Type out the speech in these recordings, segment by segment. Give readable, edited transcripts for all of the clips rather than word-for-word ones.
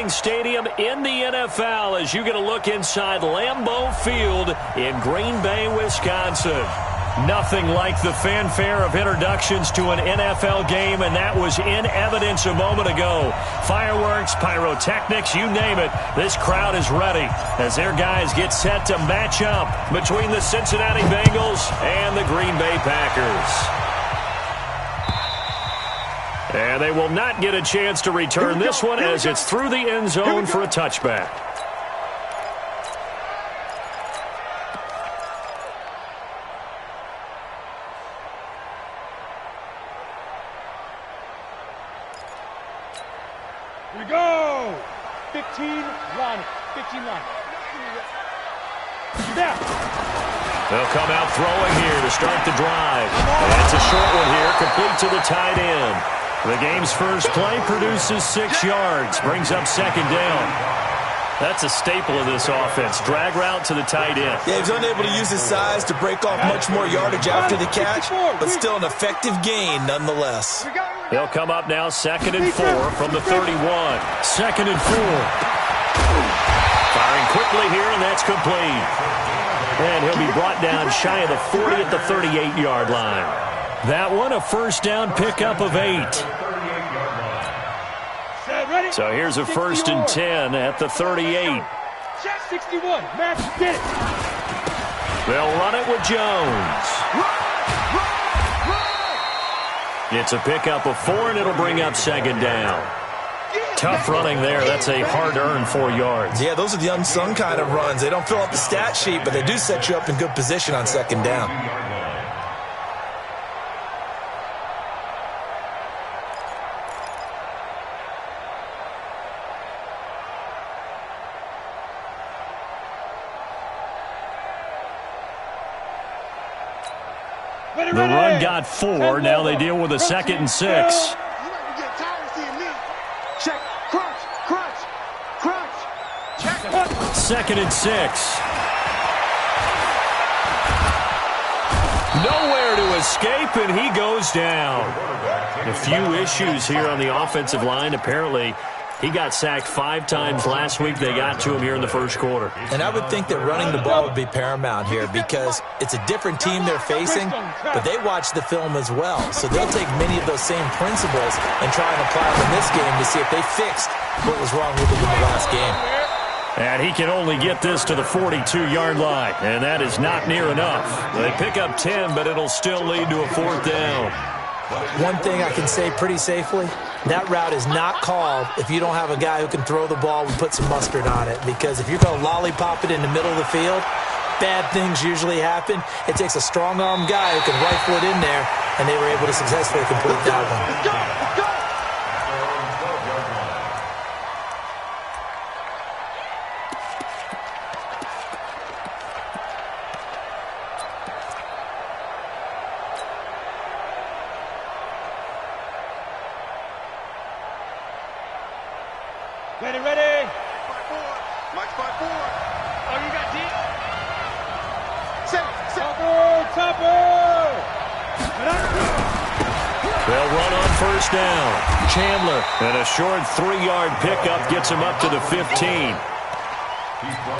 sporting stadium in the NFL as you get a look inside Lambeau Field in Green Bay, Wisconsin. Nothing like the fanfare of introductions to an NFL game, and that was in evidence a moment ago. Fireworks, pyrotechnics, you name it. This crowd is ready as their guys get set to match up between the Cincinnati Bengals and the Green Bay Packers. And they will not get a chance to return this one as it's through the end zone for a touchback. Here we go! 15 line. 15 line. Now. They'll come out throwing here to start the drive. That's a short one here, complete to the tight end. The game's first play produces 6 yards, brings up second down. That's a staple of this offense. Drag route to the tight end. Yeah, he's unable to use his size to break off much more yardage after the catch, but still an effective gain nonetheless. They'll come up now 2nd and 4 from the 31. 2nd and 4. Firing quickly here, and that's complete. And he'll be brought down shy of the 40 at the 38-yard line. That one, a first down pickup of 8. So here's a 1st and 10 at the 38. 61. Max, get it. They'll run it with Jones. It's a pickup of 4, and it'll bring up second down. Tough running there. That's a hard-earned 4 yards. Yeah, those are the unsung kind of runs. They don't fill up the stat sheet, but they do set you up in good position on second down. The run got 4. Now they deal with a 2nd and 6. Second and 6. Nowhere to escape, and he goes down. A few issues here on the offensive line. Apparently, he got sacked 5 times last week. They got to him here in the first quarter. And I would think that running the ball would be paramount here because it's a different team they're facing, but they watch the film as well. So they'll take many of those same principles and try and apply them in this game to see if they fixed what was wrong with them in the last game. And he can only get this to the 42-yard line, and that is not near enough. They pick up 10, but it'll still lead to a 4th down. One thing I can say pretty safely, that route is not called if you don't have a guy who can throw the ball and put some mustard on it. Because if you're going to lollipop it in the middle of the field, bad things usually happen. It takes a strong-arm guy who can rifle it in there, and they were able to successfully complete that one. Ready. Mike's by 4. Oh, you got deep? Set. Topper! They'll run on first down. Chandler, and a short 3-yard pickup gets him up to the 15.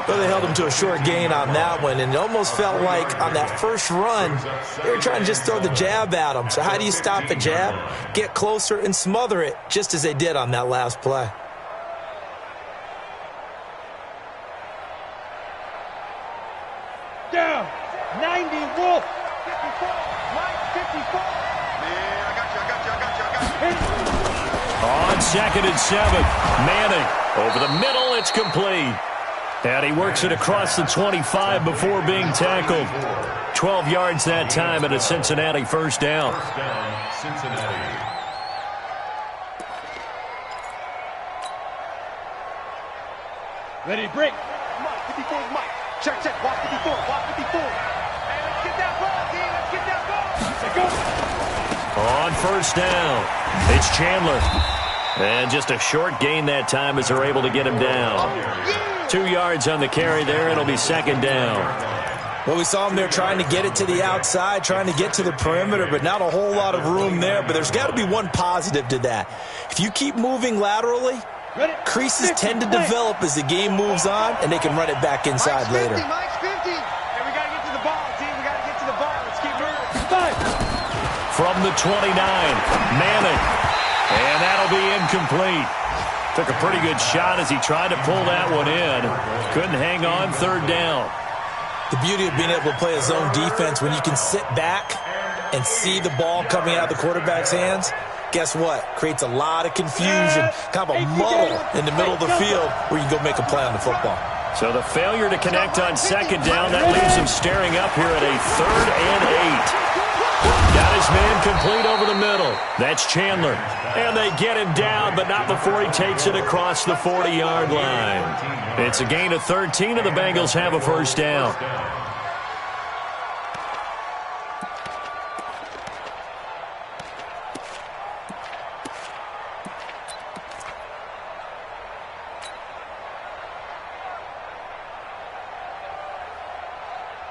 Well, they held him to a short gain on that one, and it almost felt like on that first run, they were trying to just throw the jab at him. So how do you stop a jab? Get closer and smother it, just as they did on that last play. Down. 90, Wolf. 54. Mike, 54. Man, I got you. On 2nd and 7, Manning over the middle. It's complete. And he works it across the 25 before being tackled. 12 yards that time at a Cincinnati first down. Cincinnati. Ready, break. Mike, 54 is Mike. Check. Watch 54. Hey, let's get that ball, D. Let's get that ball. On first down, it's Chandler. And just a short gain that time as they're able to get him down. 2 yards on the carry there. It'll be second down. Well, we saw him there trying to get it to the outside, trying to get to the perimeter, but not a whole lot of room there. But there's got to be one positive to that. If you keep moving laterally, Creases tend to develop as the game moves on, and they can run it back inside later. Mike's 50. Hey, we got to get to the ball, team. We got to get to the ball. Let's keep moving. From the 29, Manning. And that'll be incomplete. Took a pretty good shot as he tried to pull that one in. Couldn't hang on third down. The beauty of being able to play a zone defense when you can sit back and see the ball coming out of the quarterback's hands, guess what? Creates a lot of confusion, kind of a muddle in the middle of the field where you go make a play on the football. So the failure to connect on second down, that leaves him staring up here at a 3rd and 8. Got his man complete over the middle. That's Chandler. And they get him down, but not before he takes it across the 40-yard line. It's a gain of 13, and the Bengals have a first down.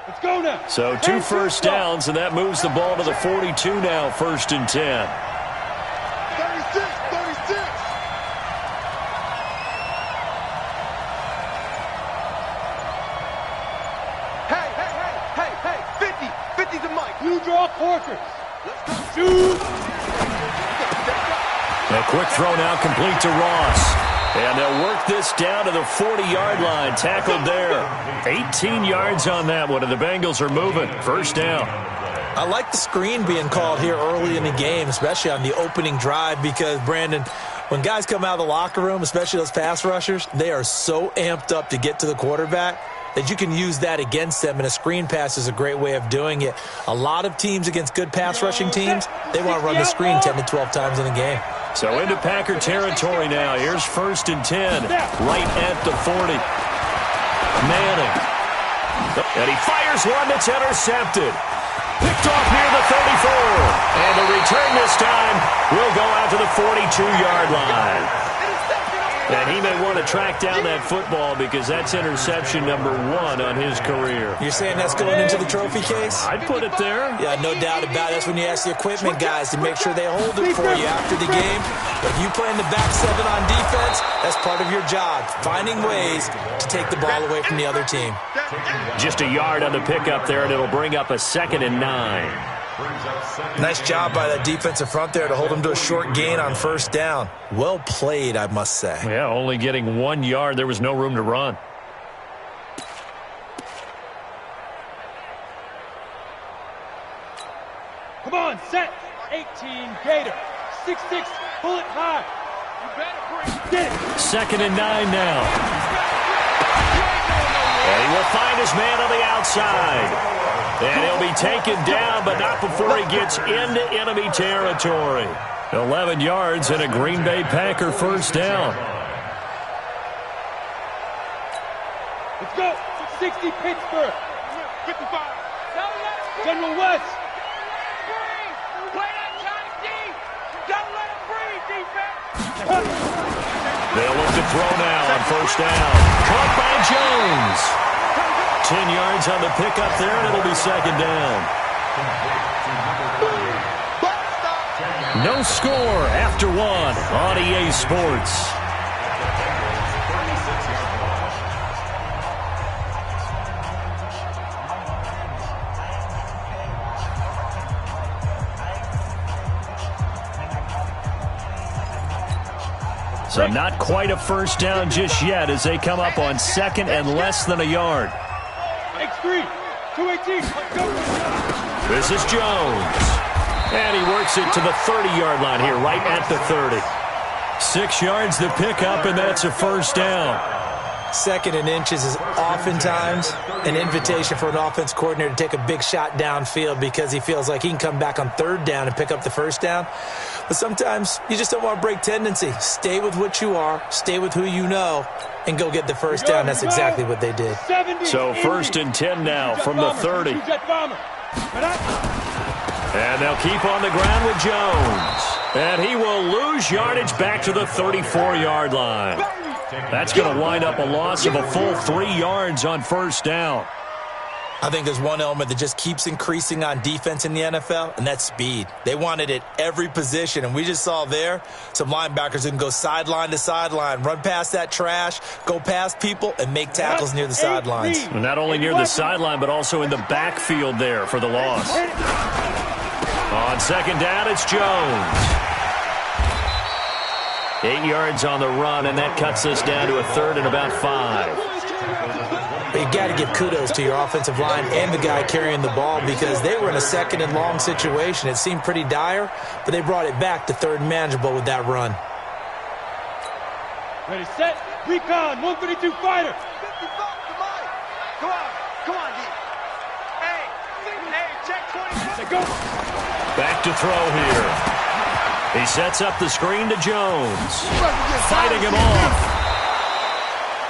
Let's go now. So 2 first downs, and that moves the ball to the 42 now, 1st and 10. 36, 36. Hey, 50 to Mike. You draw quarters. Let's go. Shoot. A quick throw now complete to Ross. And they'll work this down to the 40-yard line. Tackled there. 18 yards on that one, and the Bengals are moving. First down. I like the screen being called here early in the game, especially on the opening drive, because, Brandon, when guys come out of the locker room, especially those pass rushers, they are so amped up to get to the quarterback that you can use that against them, and a screen pass is a great way of doing it. A lot of teams against good pass rushing teams, they want to run the screen 10 to 12 times in a game. So into Packer territory now. Here's 1st and 10, right at the 40. Manning. And he fires one that's intercepted. Picked off near the 34. And the return this time will go out to the 42-yard line. And he may want to track down that football because that's interception number 1 on his career. You're saying that's going into the trophy case? I'd put it there. Yeah, no doubt about it. That's when you ask the equipment guys to make sure they hold it for you after the game. But if you play in the back 7 on defense, that's part of your job, finding ways to take the ball away from the other team. Just a yard on the pickup there, and it'll bring up a 2nd and 9. Nice job by that defensive front there to hold him to a short gain on first down. Well played, I must say. Yeah, only getting 1 yard. There was no room to run. Come on, set. 18, Gator. 6-6, pull it high. You better bring. Get it. 2nd and 9 now. And he will find his man on the outside. And he'll be taken down, but not before he gets into enemy territory. 11 yards and a Green Bay Packer first down. Let's go. 60, Pittsburgh. 55. General West. They'll look to throw now on first down. Caught by Jones. 10 yards on the pickup there, and it'll be 2nd down. No score after 1 on EA Sports. So not quite a first down just yet as they come up on 2nd and less than a yard. X3, 218, go. This is Jones. And he works it to the 30-yard line here, right at the 30. 6 yards the pickup, and that's a first down. 2nd and inches is oftentimes an invitation for an offense coordinator to take a big shot downfield because he feels like he can come back on 3rd down and pick up the first down. But sometimes you just don't want to break tendency. Stay with what you are, stay with who you know, and go get the first down. That's exactly what they did. So 1st and 10 now from the 30. And they'll keep on the ground with Jones. And he will lose yardage back to the 34-yard line. That's going to wind up a loss of a full 3 yards on first down. I think there's one element that just keeps increasing on defense in the NFL, and that's speed. They want it at every position, and we just saw there some linebackers who can go sideline to sideline, run past that trash, go past people, and make tackles near the sidelines. And not only near the sideline, but also in the backfield there for the loss. On second down, it's Jones. 8 yards on the run, and that cuts us down to a third and about 5. But you got to give kudos to your offensive line and the guy carrying the ball because they were in a second and long situation. It seemed pretty dire, but they brought it back to third and manageable with that run. Ready, set, recon, 132 fighter. 55, come on, D. Hey, check 20. Go. Back to throw here. He sets up the screen to Jones. Fighting him off.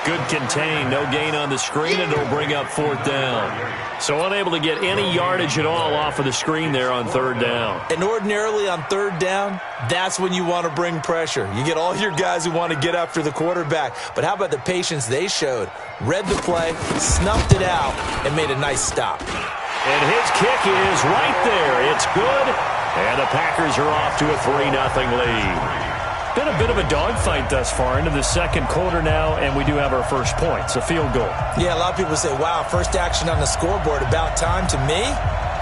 Good contain, no gain on the screen, and it'll bring up fourth down. So unable to get any yardage at all off of the screen there on third down. And ordinarily on third down, that's when you want to bring pressure. You get all your guys who want to get after the quarterback. But how about the patience they showed? Read the play, snuffed it out, and made a nice stop. And his kick is right there. It's good. And the Packers are off to a 3-0 lead. Been a bit of a dogfight thus far into the second quarter now, and we do have our first point. It's a field goal. Yeah, a lot of people say, wow, first action on the scoreboard, about time. To me,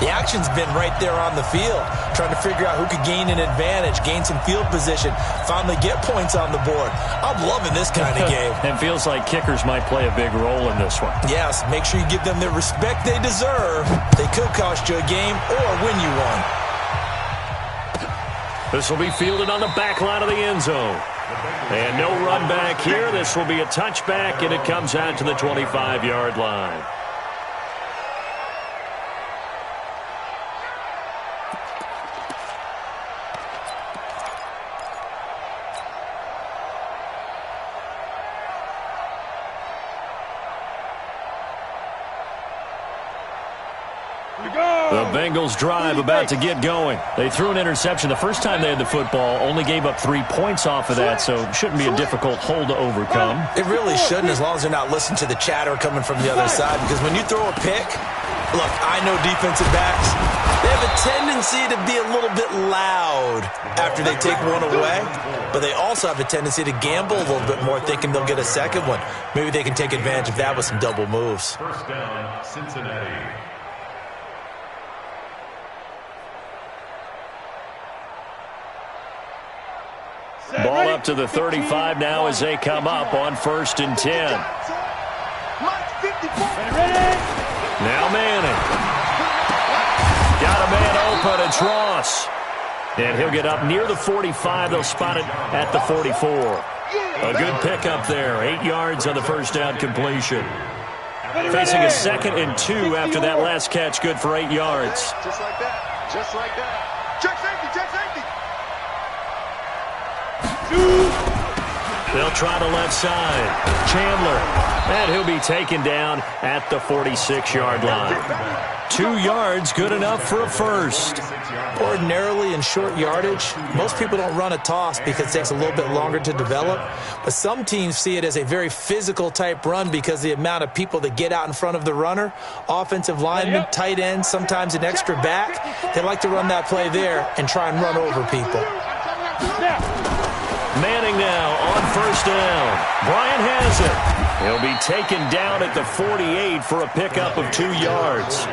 the action's been right there on the field, trying to figure out who could gain an advantage, gain some field position, finally get points on the board. I'm loving this kind of game. And feels like kickers might play a big role in this one. Yes, make sure you give them the respect they deserve. They could cost you a game or win you one. This will be fielded on the back line of the end zone. And no run back here. This will be a touchback, and it comes out to the 25-yard line. The Bengals drive about to get going. They threw an interception the first time they had the football, only gave up 3 points off of that, so shouldn't be a difficult hole to overcome. It really shouldn't, as long as they're not listening to the chatter coming from the other side, because when you throw a pick, look, I know defensive backs, they have a tendency to be a little bit loud after they take one away, but they also have a tendency to gamble a little bit more, thinking they'll get a second one. Maybe they can take advantage of that with some double moves. First down, Cincinnati. Ball up to the 35 now as they come up on 1st and 10. Now Manning. Got a man open. It's Ross. And he'll get up near the 45. They'll spot it at the 44. A good pickup there. 8 yards on the first down completion. Facing a 2nd and 2 after that last catch. Good for 8 yards. Just like that. Just like that. Check safety. Check safety. They'll try the left side. Chandler. And he'll be taken down at the 46-yard line. 2 yards, good enough for a first. Ordinarily in short yardage, most people don't run a toss because it takes a little bit longer to develop. But some teams see it as a very physical type run because the amount of people that get out in front of the runner, offensive linemen, tight ends, sometimes an extra back, they like to run that play there and try and run over people. Manning now on 1st down. Bryant has it. He'll be taken down at the 48 for a pickup of 2 yards.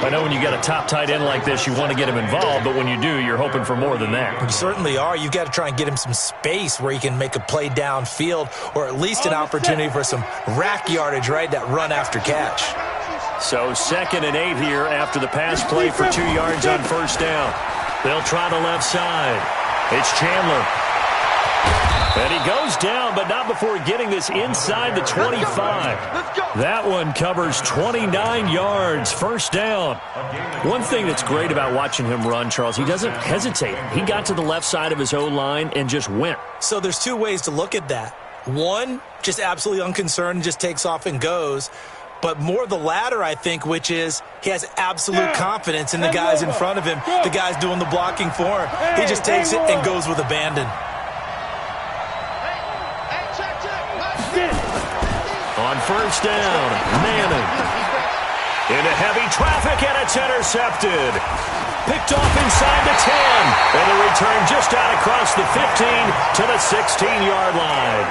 I know when you got a top tight end like this, you want to get him involved, but when you do, you're hoping for more than that. You certainly are. You've got to try and get him some space where he can make a play downfield or at least an opportunity for some rack yardage, right, that run after catch. So 2nd and 8 here after the pass play for 2 yards on 1st down. They'll try the left side. It's Chandler. And he goes down, but not before getting this inside the 25. That one covers 29 yards. 1st down. One thing that's great about watching him run, Charles, he doesn't hesitate. He got to the left side of his O-line and just went. So there's 2 ways to look at that. One, just absolutely unconcerned, just takes off and goes. But more the latter, I think, which is he has absolute confidence in the guys in front of him, the guys doing the blocking for him. He just takes it and goes with abandon. On 1st down, Manning. Into heavy traffic, and it's intercepted. Picked off inside the 10. And the return just out across the 15 to the 16-yard line.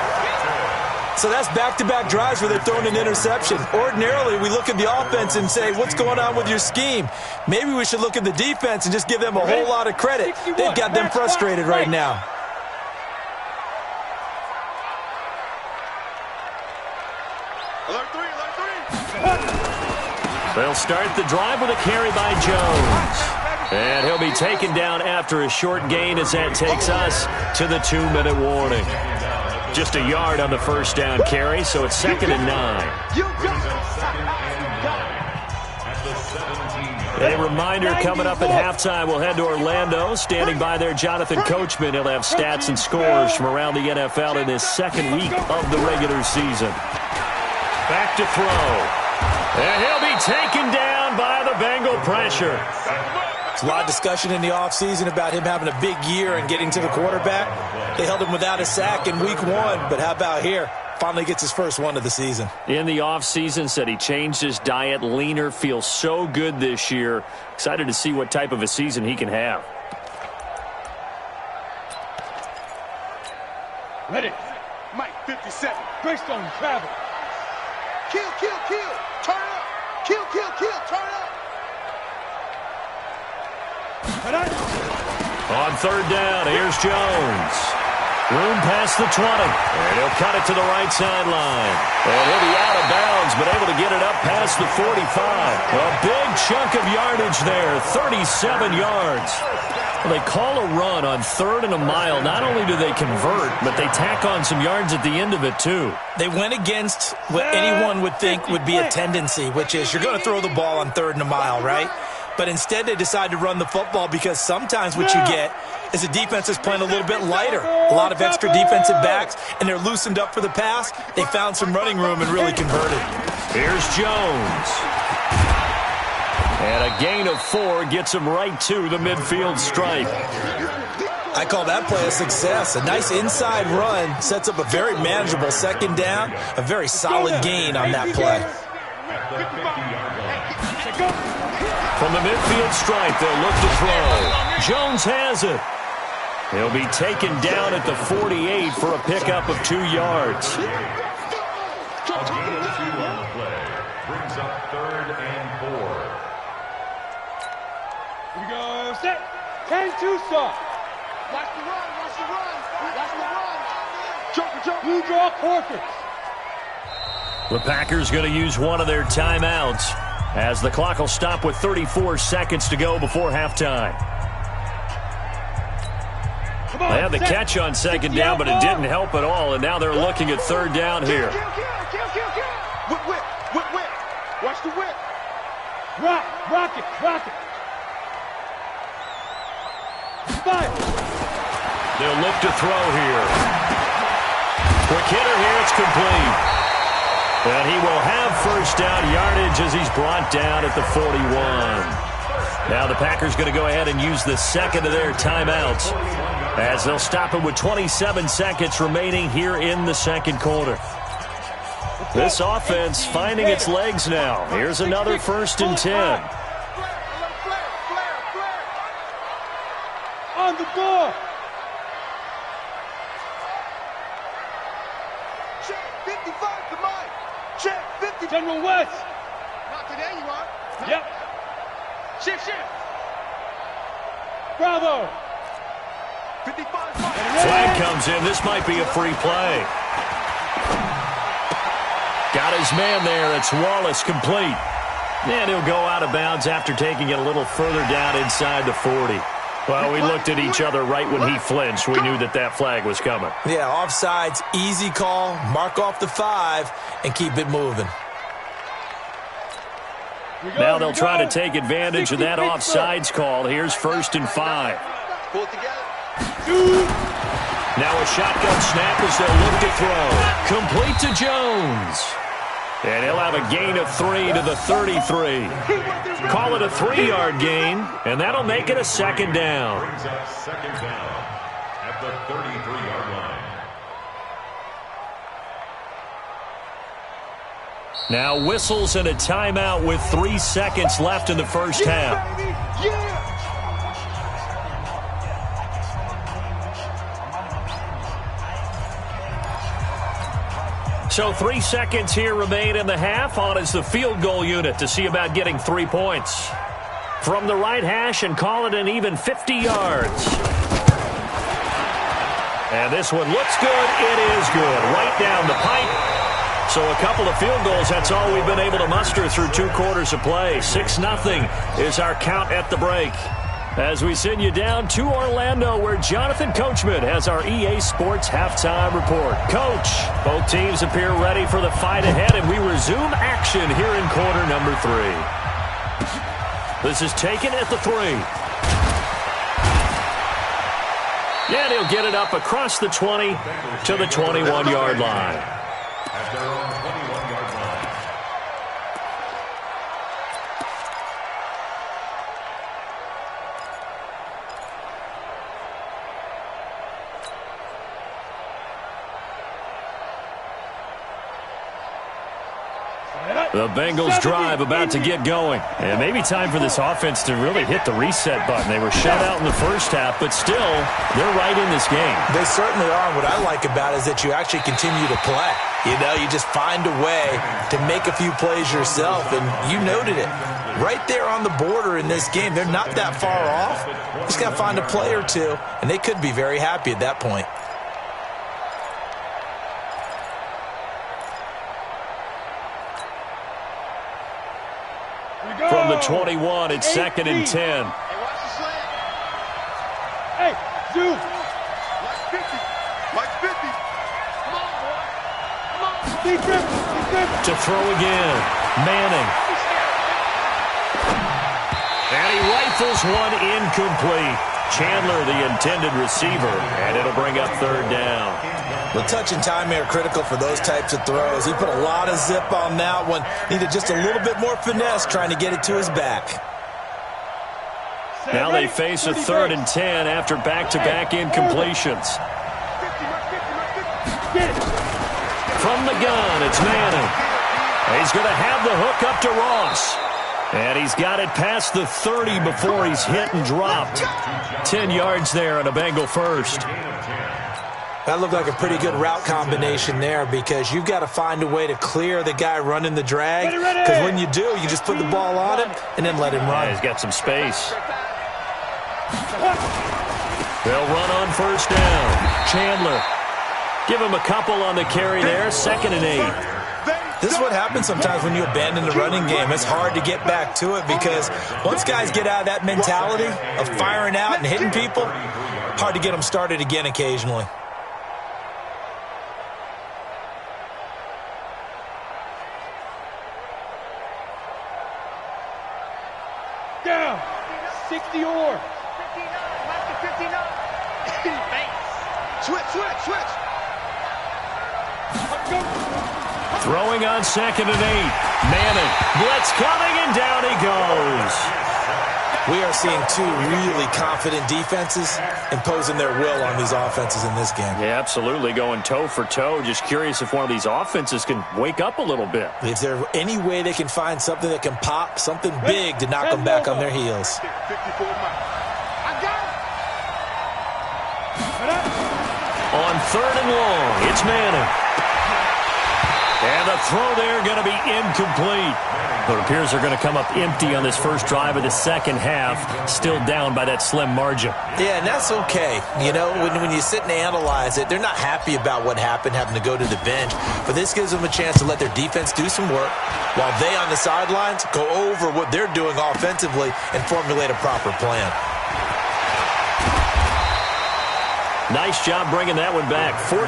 So that's back-to-back drives where they're throwing an interception. Ordinarily, we look at the offense and say, what's going on with your scheme? Maybe we should look at the defense and just give them a whole lot of credit. They've got them frustrated right now. They'll start the drive with a carry by Jones. And he'll be taken down after a short gain as that takes us to the 2-minute warning. Just a yard on the first down carry, so it's 2nd and 9. A reminder coming up at halftime, we'll head to Orlando. Standing by there, Jonathan Coachman. He'll have stats and scores from around the NFL in this second week of the regular season. Back to throw. And he'll be taken down by the Bengal pressure. There's a lot of discussion in the offseason about him having a big year and getting to the quarterback. They held him without a sack in week 1, but how about here? Finally gets his first one of the season. In the offseason, said he changed his diet, leaner, feels so good this year. Excited to see what type of a season he can have. Ready. Mike, 57. Greystone travel. Kill, kill, kill. Turn up. Kill, kill, kill. Turn up. On third down, here's Jones. Room past the 20. And he'll cut it to the right sideline. And he'll be out of bounds, but able to get it up past the 45. A big chunk of yardage there, 37 yards. Well, they call a run on 3rd and a mile. Not only do they convert, but they tack on some yards at the end of it, too. They went against what anyone would think would be a tendency, which is you're going to throw the ball on 3rd and a mile, right? But instead they decide to run the football because sometimes what you get is the defense is playing a little bit lighter. A lot of extra defensive backs, and they're loosened up for the pass. They found some running room and really converted. Here's Jones. And a gain of 4 gets him right to the midfield stripe. I call that play a success. A nice inside run sets up a very manageable 2nd down, a very solid gain on that play. From the midfield stripe, they'll look to throw. Jones has it. He'll be taken down at the 48 for a pickup of 2 yards. A gain of 2 on the play brings up 3rd and 4. Here we go. Set. 10-2 start. Watch the run. Watch the run. Watch the run. Joker, Joker. Blue draw quarters. The Packers going to use one of their timeouts as the clock will stop with 34 seconds to go before halftime. They had the catch on 2nd down, but it didn't help at all, and now they're looking at 3rd down here. Kill. Whip. Watch the whip. Rock it. Fire. They'll look to throw here. Quick hitter here, it's complete. And he will have first down yardage as he's brought down at the 41. Now the Packers going to go ahead and use the second of their timeouts as they'll stop him with 27 seconds remaining here in the second quarter. This offense finding its legs now. Here's another 1st and 10. On the board. Check 55 to Mike. Check 50. General West. Not today, you are. Yep. Shift. Bravo. 55. Flag comes in. This might be a free play. Got his man there. It's Wallace complete. And he'll go out of bounds after taking it a little further down inside the 40. Well, we looked at each other right when he flinched. We knew that flag was coming. Yeah, offsides, easy call, mark off the 5, and keep it moving. Now they'll try to take advantage of that offsides call. Here's 1st and 5. Pull it together. Now a shotgun snap as they'll look to throw. Complete to Jones. And he'll have a gain of 3 to the 33. Call it a 3-yard gain, and that'll make it a 2nd down. Brings up 2nd down at the 33-yard line. Now whistles and a timeout with 3 seconds left in the first half. So 3 seconds here remain in the half. On is the field goal unit to see about getting 3 points. From the right hash and call it an even 50 yards. And this one looks good. It is good. Right down the pipe. So a couple of field goals, that's all we've been able to muster through 2 quarters of play. 6-0 is our count at the break. As we send you down to Orlando, where Jonathan Coachman has our EA Sports halftime report. Coach, both teams appear ready for the fight ahead, and we resume action here in quarter number 3. This is taken at the 3. And he'll get it up across the 20 to the 21-yard line. At their own 21-yard line. The Bengals drive about to get going. And maybe time for this offense to really hit the reset button. They were shut out in the first half, but still, they're right in this game. They certainly are. What I like about it is that you actually continue to play. You know, you just find a way to make a few plays yourself, and you noted it. Right there on the border in this game, they're not that far off. Just got to find a play or two, and they could be very happy at that point. From the 21, it's 2nd and 10. Hey, watch the slant. Hey, Zoo. Like 50. Like 50. Come on, boy. Come on. Defense. Defense. To throw again. Manning. And he rifles one incomplete. Chandler, the intended receiver, and it'll bring up 3rd down. The touch and time are critical for those types of throws. He put a lot of zip on that one. Needed just a little bit more finesse trying to get it to his back. Now they face a 3rd and 10 after back-to-back incompletions. From the gun, it's Manning. He's going to have the hook up to Ross. And he's got it past the 30 before he's hit and dropped. 10 yards there on a Bengal first. That looked like a pretty good route combination there, because you've got to find a way to clear the guy running the drag. Because when you do, you just put the ball on him and then let him run. Yeah, he's got some space. They'll run on 1st down. Chandler. Give him a couple on the carry there. 2nd and 8. This is what happens sometimes when you abandon the running game. It's hard to get back to it, because once guys get out of that mentality of firing out and hitting people, hard to get them started again occasionally. Down. 60 or. 59. Like the 59. Switch. Throwing on 2nd and 8. Manning. Blitz coming, and down he goes. We are seeing 2 really confident defenses imposing their will on these offenses in this game. Yeah, absolutely, going toe for toe. Just curious if one of these offenses can wake up a little bit. If there's any way they can find something that can pop, something big to knock them back on their heels. 54 miles. I got it. On 3rd and long, it's Manning. And the throw there going to be incomplete. It appears they're going to come up empty on this first drive of the second half, still down by that slim margin. Yeah, and that's okay. You know, when you sit and analyze it, they're not happy about what happened, having to go to the bench. But this gives them a chance to let their defense do some work, while they on the sidelines go over what they're doing offensively and formulate a proper plan. Nice job bringing that one back. 14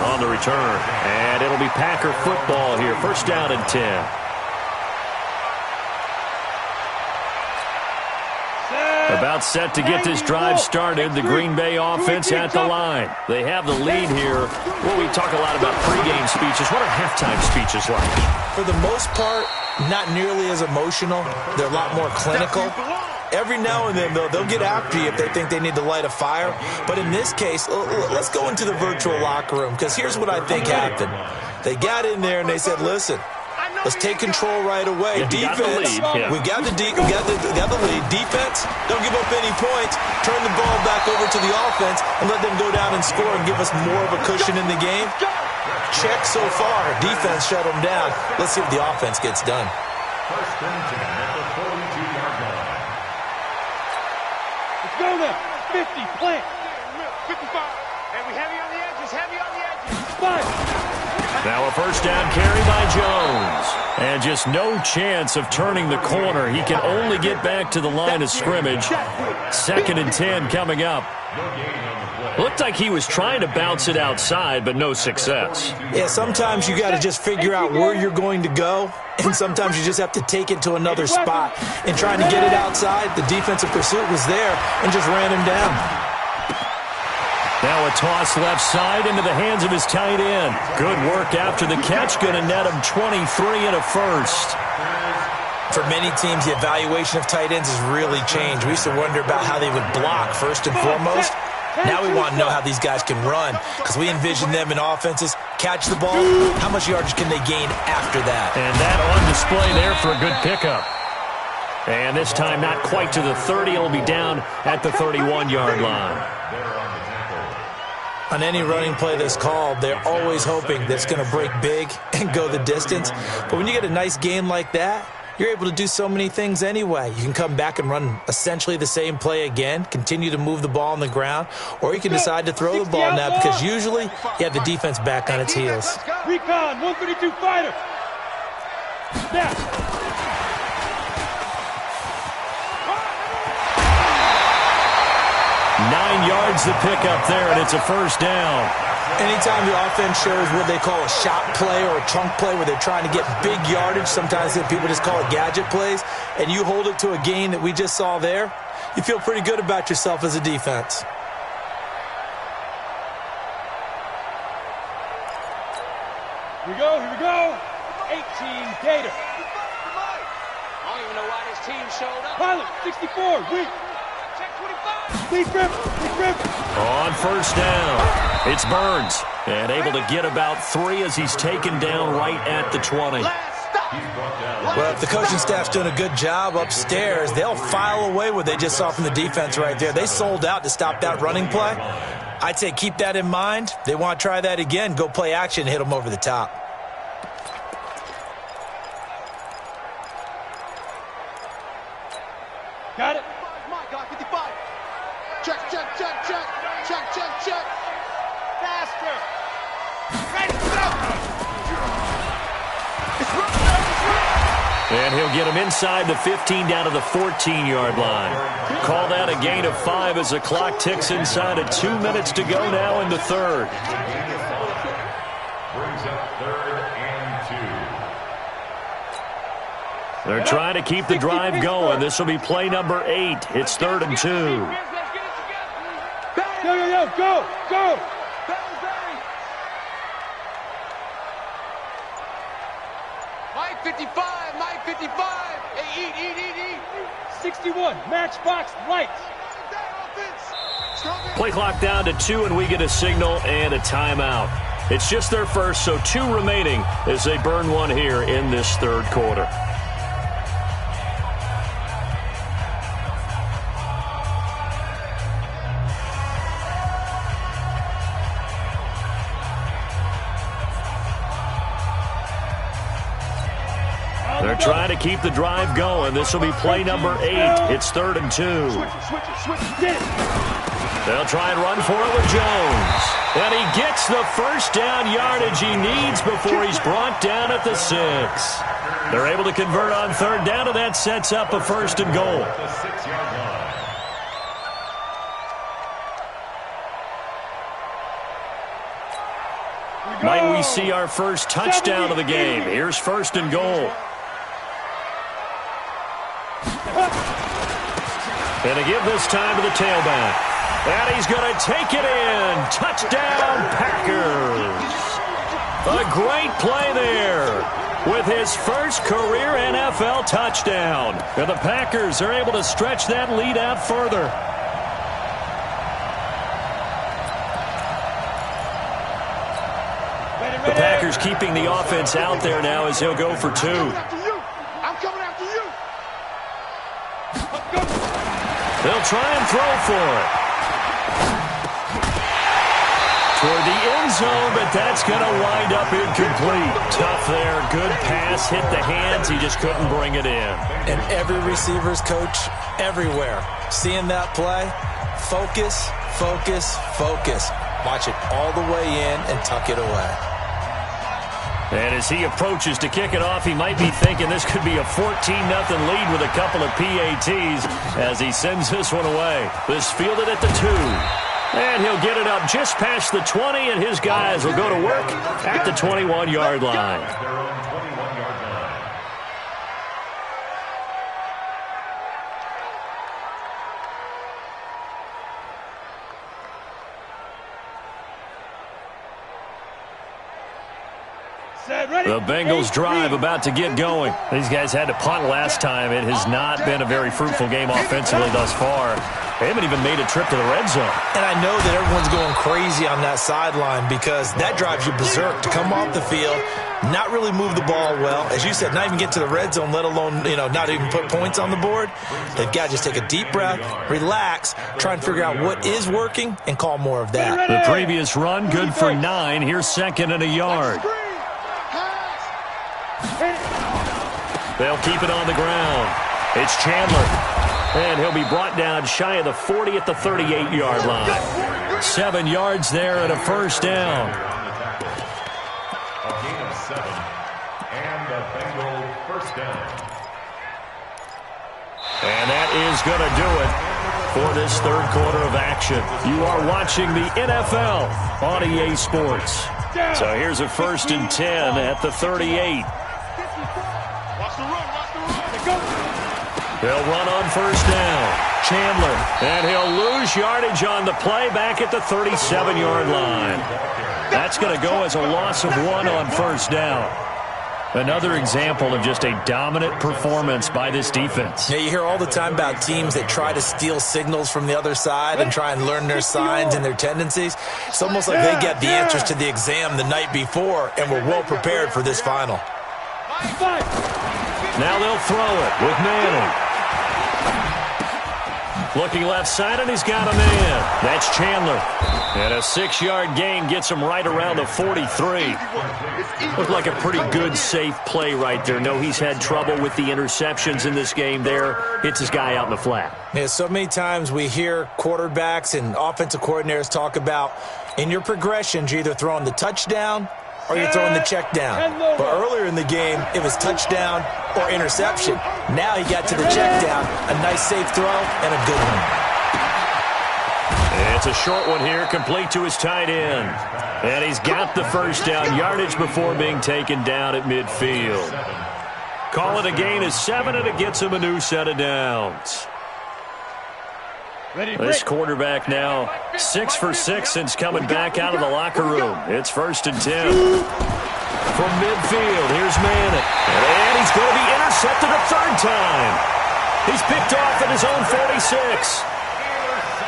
on the return. And it'll be Packer football here. 1st down and 10. About set to get this drive started. The Green Bay offense at the line. They have the lead here. Well, we talk a lot about pregame speeches. What are halftime speeches like? For the most part, not nearly as emotional. They're a lot more clinical. Every now and then, though, they'll get after you if they think they need to light a fire. But in this case, let's go into the virtual locker room, because here's what I think happened. They got in there and they said, listen, Let's take control right away. Yeah, Defense, we got the lead. Defense, don't give up any points. Turn the ball back over to the offense and let them go down and score and give us more of a cushion in the game. Check so far. Defense shut them down. Let's see if the offense gets done. First and 10 at the 42-yard line. Let's go now. 50, plant. 55. And we heavy on the edges, heavy on the edges. 5. Now a first down carry by Jones. And just no chance of turning the corner. He can only get back to the line of scrimmage. 2nd and 10 coming up. Looked like he was trying to bounce it outside, but no success. Yeah, sometimes you got to just figure out where you're going to go, and sometimes you just have to take it to another spot. And trying to get it outside, the defensive pursuit was there and just ran him down. Now a toss left side into the hands of his tight end. Good work after the catch. Going to net him 23 and a first. For many teams, the evaluation of tight ends has really changed. We used to wonder about how they would block first and foremost. Now we want to know how these guys can run because we envision them in offenses. Catch the ball. How much yardage can they gain after that? And that on display there for a good pickup. And this time not quite to the 30. It'll be down at the 31-yard line. On any running play that's called, they're always hoping that it's going to break big and go the distance. But when you get a nice gain like that, you're able to do so many things anyway. You can come back and run essentially the same play again, continue to move the ball on the ground, or you can decide to throw the ball now because usually you have the defense back on its heels. Recon, 132 fighter. Snap. 9 yards to pick up there, and it's a first down. Anytime the offense shows what they call a shot play or a chunk play where they're trying to get big yardage, sometimes people just call it gadget plays, and you hold it to a gain that we just saw there, you feel pretty good about yourself as a defense. Here we go. 18 Gator. I don't even know why this team showed up. Pilot, 64, weak. Check 25. Big grip. On first down, it's Burns. And able to get about 3 as he's taken down right at the 20. Well, if the coaching staff's doing a good job upstairs, they'll file away what they just saw from the defense right there. They sold out to stop that running play. I'd say keep that in mind. They want to try that again. Go play action, hit them over the top. Got it. My God, 55. Check. Faster. Ready, go. And he'll get him inside the 15 down to the 14-yard line. Call that a gain of 5 as the clock ticks inside of 2 minutes to go now in the third. Brings up 3rd and 2. They're trying to keep the drive going. This will be play number 8. It's 3rd and 2. Go. Mike 55. Hey, eat. 61, matchbox lights. Play clock down to 2, and we get a signal and a timeout. It's just their first, so 2 remaining as they burn one here in this third quarter. They're trying to keep the drive going. This will be play number 8. It's 3rd and 2. Switch it. They'll try and run for it with Jones. And he gets the first down yardage he needs before he's brought down at the 6. They're able to convert on 3rd down, and that sets up a 1st and goal. The 6-yard line. Might we see our first touchdown of the game? Here's 1st and goal. And to give this time to the tailback. And he's going to take it in. Touchdown, Packers. A great play there with his first career NFL touchdown. And the Packers are able to stretch that lead out further. The Packers Chargers keeping the offense out there now as he'll go for 2. I'm coming after you. They'll try and throw for it. Toward the end zone, but that's going to wind up incomplete. Tough there. Good pass. Hit the hands. He just couldn't bring it in. And every receiver's coach everywhere, seeing that play, focus, focus, focus. Watch it all the way in and tuck it away. And as he approaches to kick it off, he might be thinking this could be a 14-0 lead with a couple of PATs as he sends this one away. This fielded at the 2. And he'll get it up just past the 20, and his guys will go to work at the 21-yard line. Their own 21-yard line. The Bengals drive about to get going. These guys had to punt last time. It has not been a very fruitful game offensively thus far. They haven't even made a trip to the red zone. And I know that everyone's going crazy on that sideline because that drives you berserk to come off the field, not really move the ball well. As you said, not even get to the red zone, let alone, not even put points on the board. They've got to just take a deep breath, relax, try and figure out what is working, and call more of that. The previous run, good for 9. Here's 2nd and a yard. They'll keep it on the ground. It's Chandler. And he'll be brought down shy of the 40 at the 38-yard line. 7 yards there and a first down. A gain of 7. And the Bengal first down. And that is going to do it for this third quarter of action. You are watching the NFL on EA Sports. So here's a 1st and 10 at the 38. They'll run on first down. Chandler. And he'll lose yardage on the play back at the 37-yard line. That's going to go as a loss of 1 on first down. Another example of just a dominant performance by this defense. Yeah, you hear all the time about teams that try to steal signals from the other side and try and learn their signs and their tendencies. It's almost like they get the answers to the exam the night before and were well prepared for this final. Now they'll throw it with Manning. Looking left side, and he's got a man. That's Chandler. And a 6-yard gain gets him right around the 43. Looked like a pretty good, safe play right there. No, he's had trouble with the interceptions in this game there. Hits his guy out in the flat. Yeah, so many times we hear quarterbacks and offensive coordinators talk about in your progressions, you're either throwing the touchdown or you're throwing the check down. But earlier in the game, it was touchdown or interception. Now he got to the check down, a nice safe throw, and a good one. It's a short one here, complete to his tight end. And he's got the first down yardage before being taken down at midfield. Call it a gain of 7, and it gets him a new set of downs. This quarterback now 6 for 6 since coming back out of the locker room. It's 1st and 10. From midfield, here's Manning. And he's going to be intercepted a 3rd time. He's picked off at his own 46.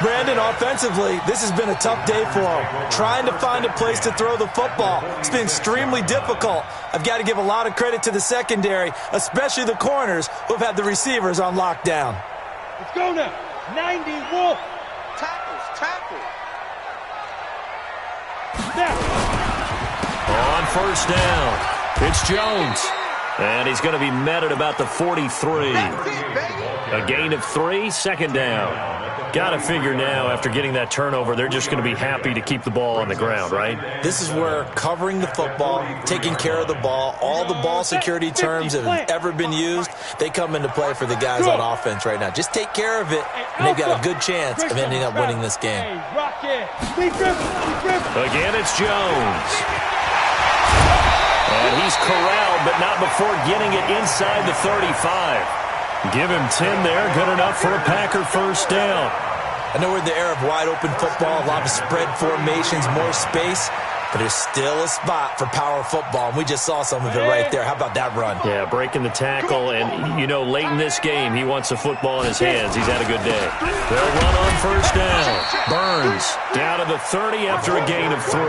Brandon, offensively, this has been a tough day for him. Trying to find a place to throw the football. It's been extremely difficult. I've got to give a lot of credit to the secondary, especially the corners who have had the receivers on lockdown. Let's go now. 91. Tackles. Snap. On first down, it's Jones. And he's going to be met at about the 43. A gain of 3, 2nd down. Got to figure now, after getting that turnover, they're just going to be happy to keep the ball on the ground, right? This is where covering the football, taking care of the ball, all the ball security terms that have ever been used, they come into play for the guys on offense right now. Just take care of it, and they've got a good chance of ending up winning this game. Again, it's Jones. And he's corralled, but not before getting it inside the 35. Give him 10 there. Good enough for a Packer first down. I know we're in the era of wide-open football, a lot of spread formations, more space, but there's still a spot for power football, and we just saw some of it right there. How about that run? Yeah, breaking the tackle, and, late in this game, he wants the football in his hands. He's had a good day. They'll run on first down. Burns down to the 30 after a gain of 3.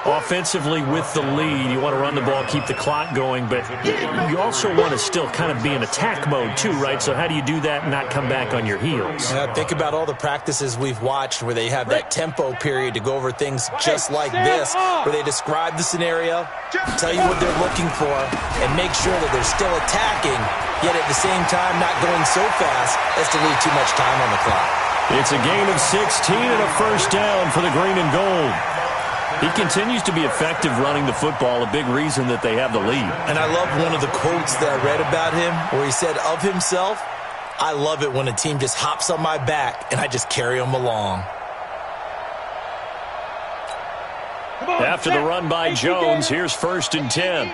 Offensively with the lead, you want to run the ball, keep the clock going, but you also want to still kind of be in attack mode too, right? So how do you do that and not come back on your heels? Yeah, think about all the practices we've watched where they have that tempo period to go over things just like this, where they describe the scenario, tell you what they're looking for, and make sure that they're still attacking, yet at the same time not going so fast as to leave too much time on the clock. It's a gain of 16 and a first down for the green and gold. He continues to be effective running the football, a big reason that they have the lead. And I love one of the quotes that I read about him where he said of himself, "I love it when a team just hops on my back and I just carry them along." After the run by Jones, here's 1st and 10.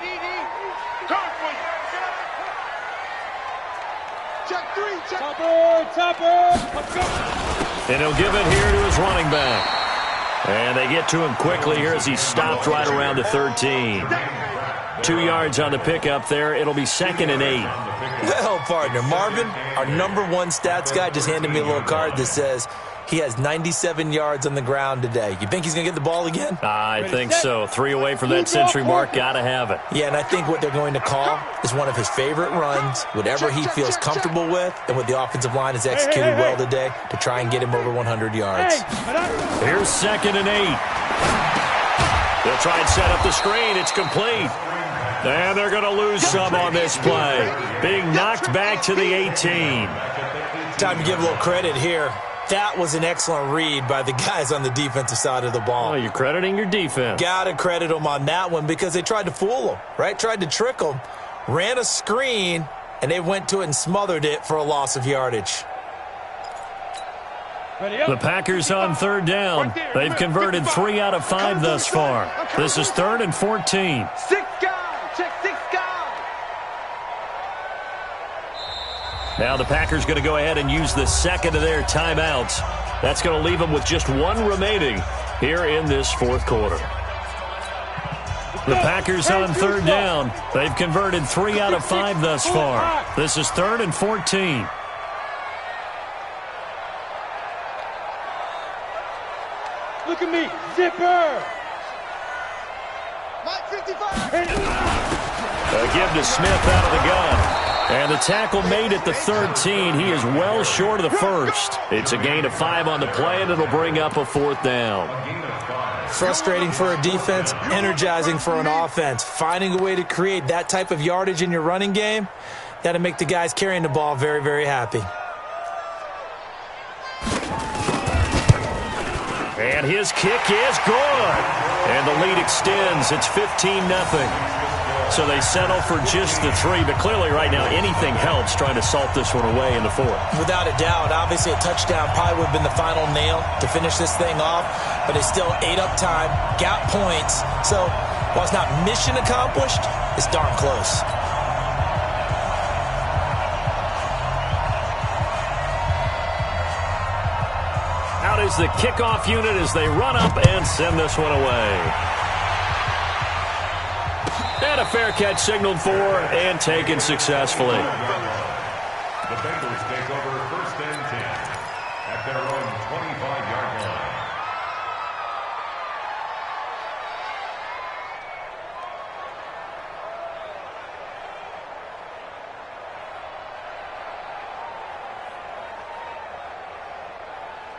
And he'll give it here to his running back. And they get to him quickly here as he stopped right around the 13. 2 yards on the pickup there. It'll be 2nd and 8. Well, partner, Marvin, our #1 stats guy, just handed me a little card that says he has 97 yards on the ground today. You think he's going to get the ball again? I think so. 3 away from that century mark. Got to have it. Yeah, and I think what they're going to call is one of his favorite runs, whatever he feels comfortable with, and what the offensive line has executed well today to try and get him over 100 yards. Here's 2nd and 8. They'll try and set up the screen. It's complete. And they're going to lose some on this play. Being knocked back to the 18. Time to give a little credit here. That was an excellent read by the guys on the defensive side of the ball. Oh, you're crediting your defense. Got to credit them on that one because they tried to fool them, right? Tried to trick them. Ran a screen, and they went to it and smothered it for a loss of yardage. The Packers on 3rd down. They've converted 3 out of 5 thus far. This is 3rd and 14. 6 guys. Check 6 guys. Now the Packers going to go ahead and use the second of their timeouts. That's going to leave them with just 1 remaining here in this 4th quarter. The Packers on 3rd down. They've converted 3 out of 5 thus far. This is 3rd and 14. Look at me, zipper. Mike 55. A give to Smith out of the gun. And the tackle made at the 13. He is well short of the first. It's a gain of 5 on the play, and it'll bring up a 4th down. Frustrating for a defense, energizing for an offense. Finding a way to create that type of yardage in your running game, that'll make the guys carrying the ball very, very happy. And his kick is good. And the lead extends. It's 15-0. So they settle for just the 3, but clearly right now anything helps trying to salt this one away in the 4th. Without a doubt, obviously a touchdown probably would have been the final nail to finish this thing off, but they still ate up time, got points. So while it's not mission accomplished, it's darn close. Out is the kickoff unit as they run up and send this one away. And a fair catch signaled for and taken successfully. The Bengals take over 1st and 10 at their own 25-yard line.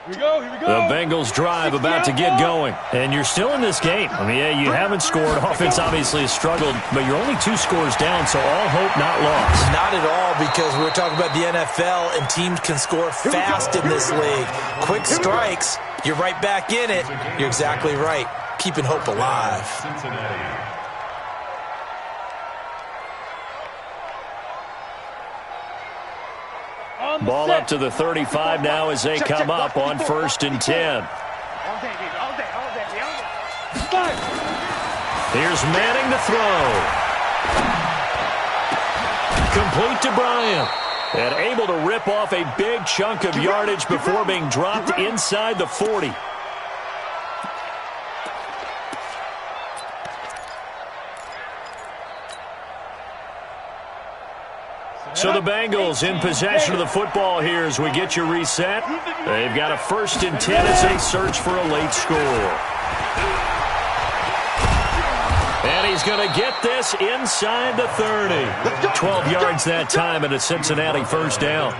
Here we go. The Bengals drive about to get going. And you're still in this game. I mean, yeah, you haven't scored. Offense obviously has struggled, but you're only 2 scores down, so all hope not lost. Not at all, because we're talking about the NFL, and teams can score fast in this league. Quick strikes, you're right back in it. You're exactly right. Keeping hope alive. Cincinnati. Ball up to the 35 now as they come up on 1st and 10. All day. Here's Manning to throw. Complete to Bryant. And able to rip off a big chunk of yardage before being dropped inside the 40. So the Bengals in possession of the football here as we get you reset. They've got a 1st and 10 as they search for a late score. is going to get this inside the 30. 12 yards that time and a Cincinnati first down.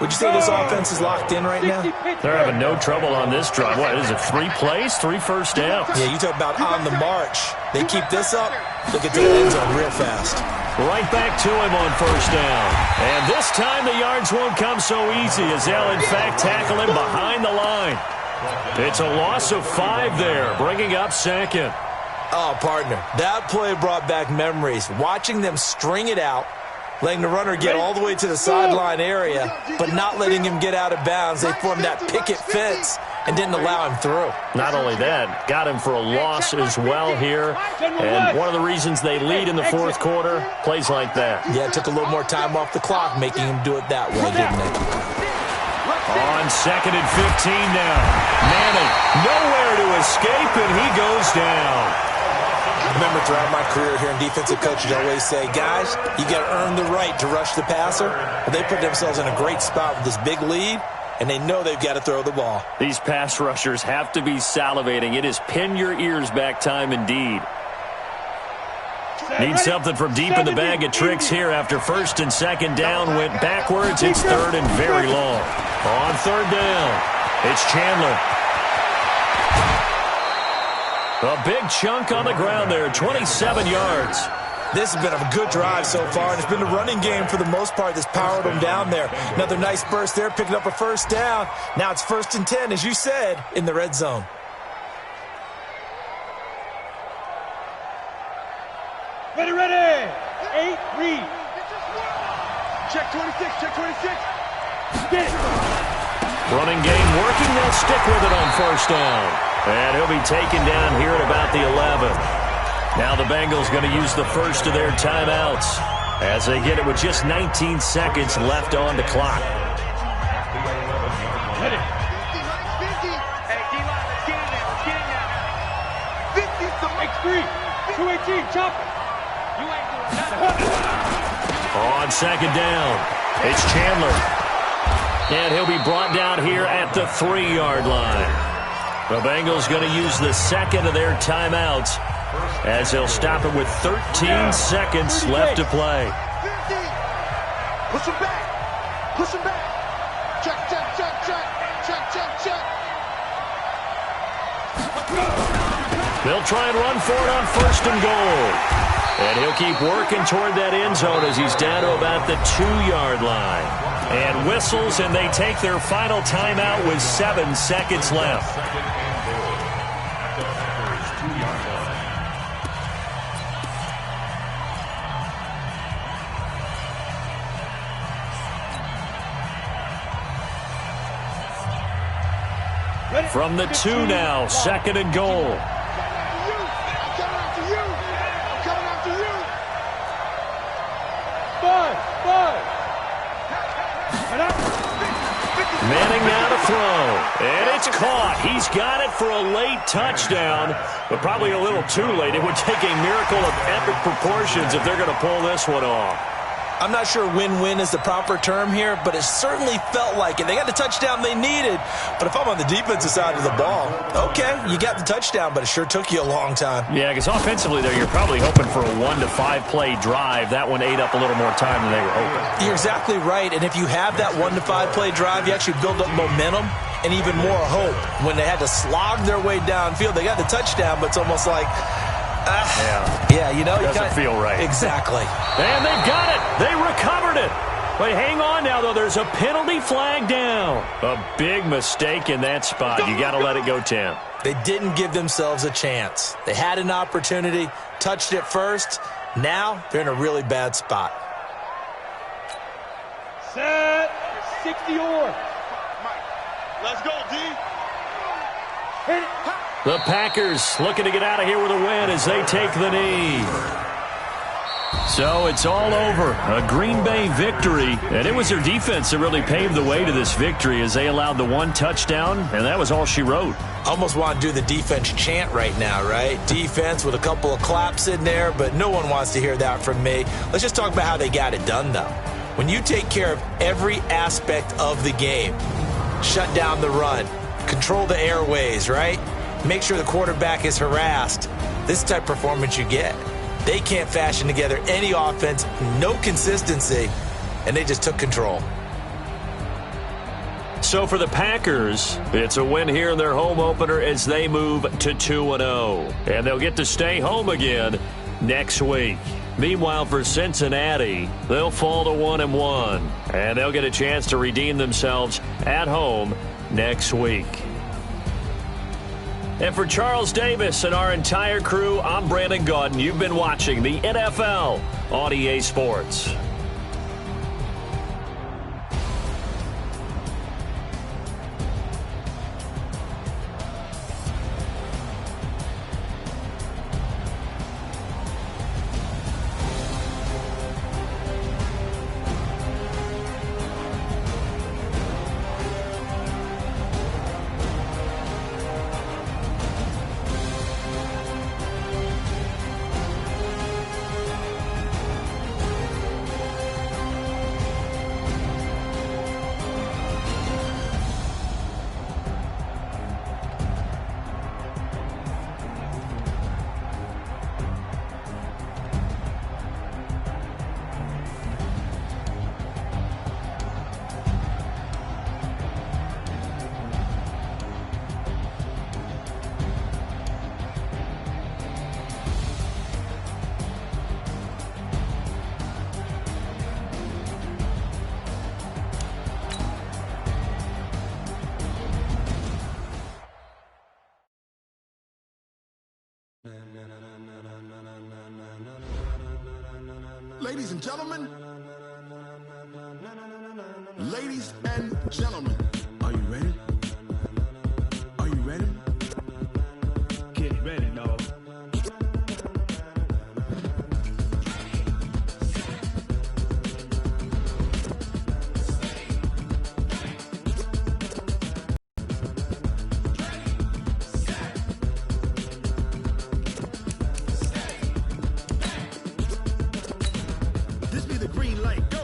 Would you say this offense is locked in right now? They're having no trouble on this drive. What is it, 3 plays, 3 first downs? Yeah, you talk about on the march. They keep this up, they'll get to the end zone real fast. Right back to him on first down. And this time the yards won't come so easy as they'll, in fact, tackle him behind the line. It's a loss of 5 there, bringing up second. Oh, partner, that play brought back memories. Watching them string it out, letting the runner get all the way to the sideline area, but not letting him get out of bounds. They formed that picket fence and didn't allow him through. Not only that, got him for a loss as well here. And one of the reasons they lead in the fourth quarter, plays like that. Yeah, it took a little more time off the clock, making him do it that way, didn't it? On 2nd and 15 now. Manning, nowhere to escape, and he goes down. I remember throughout my career here in defensive coaches, I always say, guys, you got to earn the right to rush the passer. But they put themselves in a great spot with this big lead, and they know they've got to throw the ball. These pass rushers have to be salivating. It is pin your ears back time indeed. Need something from deep in the bag of tricks here after 1st and 2nd down. Went backwards. It's 3rd and very long. On 3rd down, it's Chandler. A big chunk on the ground there, 27 yards. This has been a good drive so far, and it's been a running game for the most part that's powered them down there. Another nice burst there, picking up a first down. Now it's 1st and 10, as you said, in the red zone. Ready, ready. 8, read. Check 26, check 26. Get it. Running game working. They'll stick with it on 1st down. And he'll be taken down here at about the 11. Now the Bengals going to use the first of their timeouts as they get it with just 19 seconds left on the clock. Hit it. Hey, D-line, let's get in there. Let's get in there. 50's the X3, 218, chop it. You ain't doing nothing. On 2nd down, it's Chandler. And he'll be brought down here at the 3-yard line. The Bengals going to use the second of their timeouts as they'll stop it with 13 seconds left to play. 50. Push him back. Push him back. Check, check, check, check. Check, check, check. They'll try and run for it on 1st and goal. And he'll keep working toward that end zone as he's down to about the 2-yard line. And whistles, and they take their final timeout with 7 seconds left. From the 2 now, 2nd and goal. Manning now to throw, and it's caught. He's got it for a late touchdown, but probably a little too late. It would take a miracle of epic proportions if they're going to pull this one off. I'm not sure win-win is the proper term here, but it certainly felt like it. They got the touchdown they needed, but if I'm on the defensive side of the ball, okay, you got the touchdown, but it sure took you a long time. Yeah, because offensively there, you're probably hoping for a 1 to 5 play drive. That one ate up a little more time than they were hoping. You're exactly right, and if you have that 1 to 5 play drive, you actually build up momentum and even more hope. When they had to slog their way downfield, they got the touchdown, but it's almost like, yeah, you know, doesn't feel right. Exactly. And they've got it. They recovered it. But hang on now, though. There's a penalty flag down. A big mistake in that spot. You got to let it go, Tim. They didn't give themselves a chance. They had an opportunity, touched it first. Now they're in a really bad spot. Set. 60 or. Let's go, D. Hit it. The Packers looking to get out of here with a win as they take the knee. So it's all over. A Green Bay victory. And it was their defense that really paved the way to this victory as they allowed the 1 touchdown, and that was all she wrote. Almost want to do the defense chant right now, right? Defense with a couple of claps in there, but no one wants to hear that from me. Let's just talk about how they got it done, though. When you take care of every aspect of the game, shut down the run, control the airways, right? Make sure the quarterback is harassed. This type of performance you get. They can't fashion together any offense, no consistency, and they just took control. So for the Packers, it's a win here in their home opener as they move to 2-0. And they'll get to stay home again next week. Meanwhile, for Cincinnati, they'll fall to 1-1. And they'll get a chance to redeem themselves at home next week. And for Charles Davis and our entire crew, I'm Brandon Gaudin. You've been watching the NFL on EA Sports. Ladies and gentlemen, are you ready? Are you ready? Get ready, dog. This be the green light.